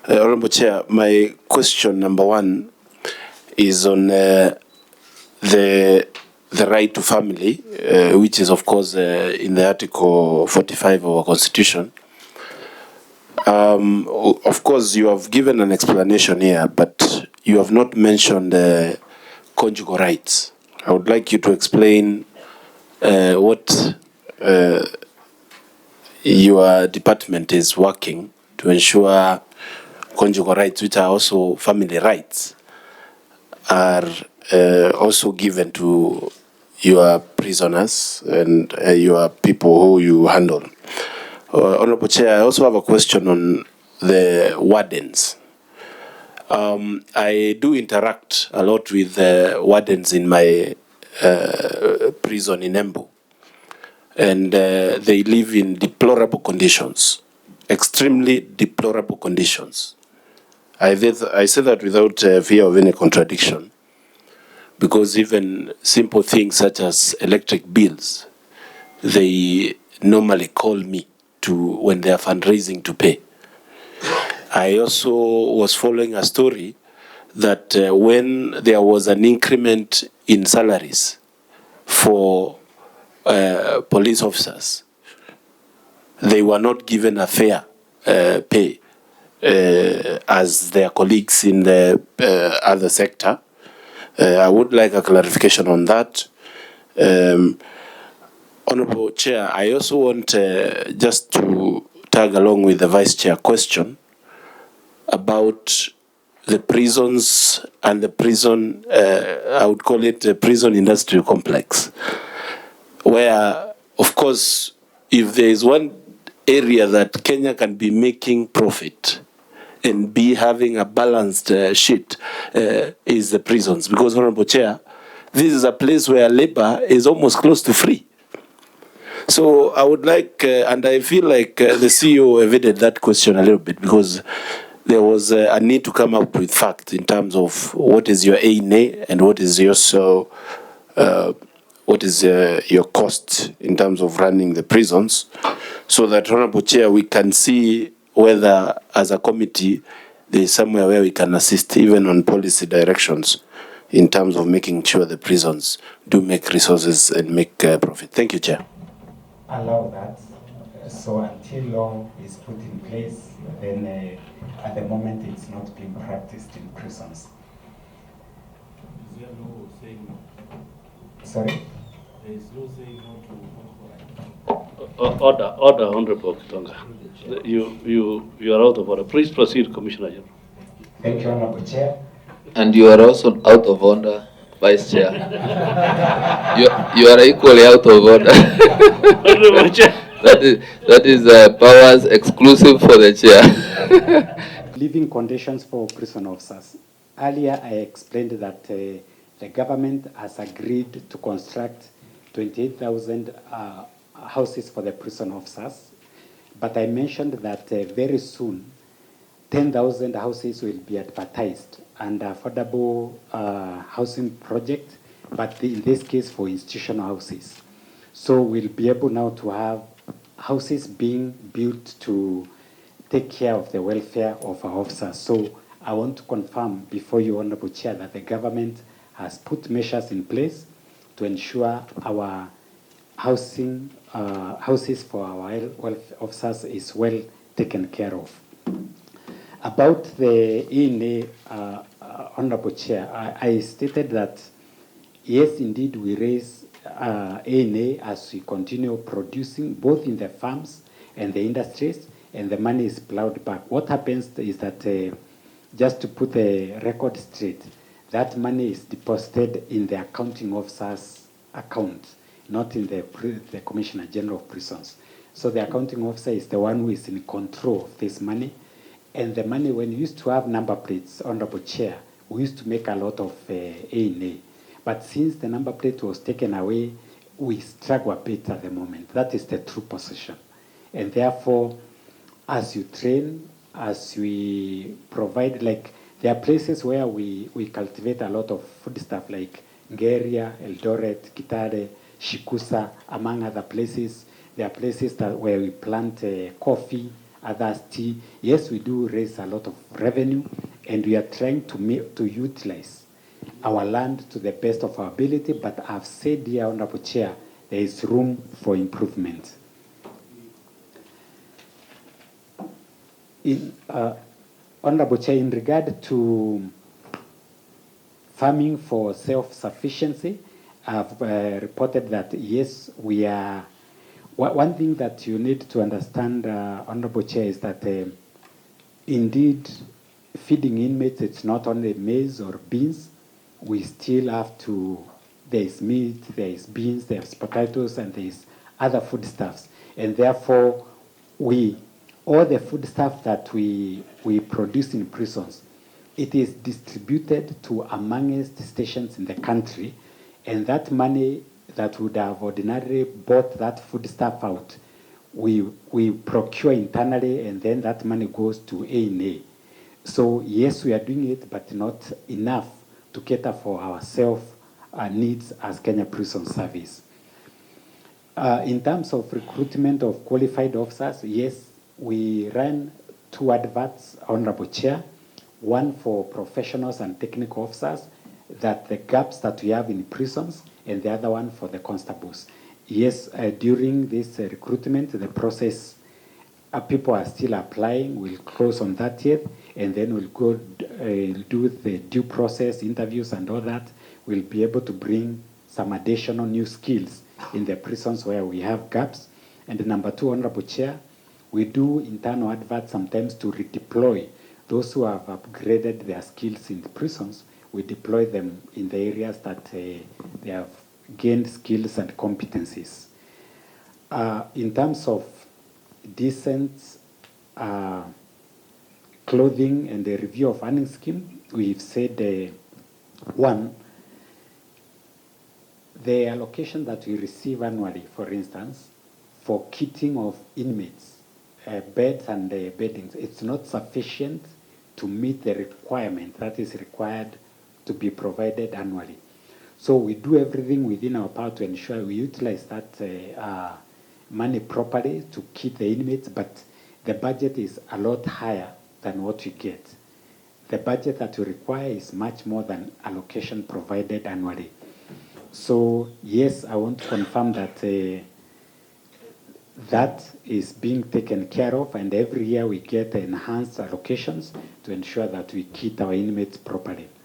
Honorable Chair, my question number one is on the right to family, which is of course in the Article 45 of our Constitution. Of course, you have given an explanation here, but you have not mentioned conjugal rights. I would like you to explain what your department is working to ensure conjugal rights, which are also family rights, are also given to your prisoners and your people who you handle. Honorable Chair, I also have a question on the wardens. I do interact a lot with wardens in my prison in Embu, and they live in deplorable conditions, extremely deplorable conditions. I say that without fear of any contradiction, because even simple things such as electric bills, they normally call me to when they are fundraising to pay. I also was following a story that when there was an increment in salaries for police officers, they were not given a fair pay as their colleagues in the other sector. I would like a clarification on that. Honorable Chair, I also want just to tag along with the Vice Chair question about the prisons and the prison, I would call it a prison industrial complex, where, of course, if there is one area that Kenya can be making profit and be having a balanced sheet is the prisons. Because, Honorable Chair, this is a place where labor is almost close to free. So I would like, and I feel like the CEO evaded that question a little bit because there was a need to come up with facts in terms of what is your A&A and what is your your cost in terms of running the prisons, so that, Honorable Chair, we can see whether, as a committee, there is somewhere where we can assist even on policy directions in terms of making sure the prisons do make resources and make profit. Thank you, Chair. Allow that. So until law is put in place, then at the moment it's not being practiced in prisons. Is there no saying no? Sorry? There is no saying no to Order, Honorable Kitonga. You are out of order. Please proceed, Commissioner General. Thank you, Honorable Chair. And you are also out of order, Vice Chair. you are equally out of order. Honorable Chair. That is powers exclusive for the Chair. Living conditions for prison officers. Earlier, I explained that the government has agreed to construct 28,000 houses for the prison officers, but I mentioned that very soon 10,000 houses will be advertised under affordable housing project, but in this case for institutional houses. So we'll be able now to have houses being built to take care of the welfare of our officers. So I want to confirm before you, Honorable Chair, that the government has put measures in place to ensure our houses for our welfare officers is well taken care of. About the E&A, Honorable Chair, I stated that yes, indeed, we raise E&A as we continue producing both in the farms and the industries, and the money is plowed back. What happens is that, just to put the record straight, that money is deposited in the accounting officer's account, not in the Commissioner General of Prisons. So the accounting officer is the one who is in control of this money. And the money, when you used to have number plates, Honorable Chair, we used to make a lot of A&A. But since the number plate was taken away, we struggle a bit at the moment. That is the true position. And therefore, as you train, as we provide, like, there are places where we cultivate a lot of food stuff like Ngeria, Eldoret, Kitale, Shikusa, among other places. There are places where we plant coffee, others tea. Yes, we do raise a lot of revenue, and we are trying to utilize our land to the best of our ability, but I've said here, Honorable Chair, there is room for improvement. Honorable Chair, in regard to farming for self-sufficiency, I've reported that, yes, we are. One thing that you need to understand, Honorable Chair, is that indeed feeding inmates, it's not only maize or beans. We still have to, there is meat, there is beans, there's potatoes, and there is other foodstuffs. And therefore, all the foodstuff that we produce in prisons, it is distributed to amongst stations in the country, and that money that would have ordinarily bought that foodstuff out, we procure internally, and then that money goes to A&A. So yes, we are doing it, but not enough to cater for our needs as Kenya Prison Service. In terms of recruitment of qualified officers, yes, we ran 2 adverts, Honorable Chair, one for professionals and technical officers, that the gaps that we have in prisons, and the other one for the constables. Yes, during this recruitment, the process, people are still applying. We'll close on 30th, and then we'll go do the due process interviews and all that. We'll be able to bring some additional new skills in the prisons where we have gaps. And number 2, Honorable Chair, we do internal adverts sometimes to redeploy those who have upgraded their skills in the prisons. We deploy them in the areas that they have gained skills and competencies. In terms of decent clothing and the review of earning scheme, we've said, one, the allocation that we receive annually, for instance, for kitting of inmates, beds and beddings, it's not sufficient to meet the requirement that is required to be provided annually. So we do everything within our power to ensure we utilize that money properly to keep the inmates, but the budget is a lot higher than what we get. The budget that we require is much more than allocation provided annually. So yes, I want to confirm that that is being taken care of, and every year we get enhanced allocations to ensure that we keep our inmates properly.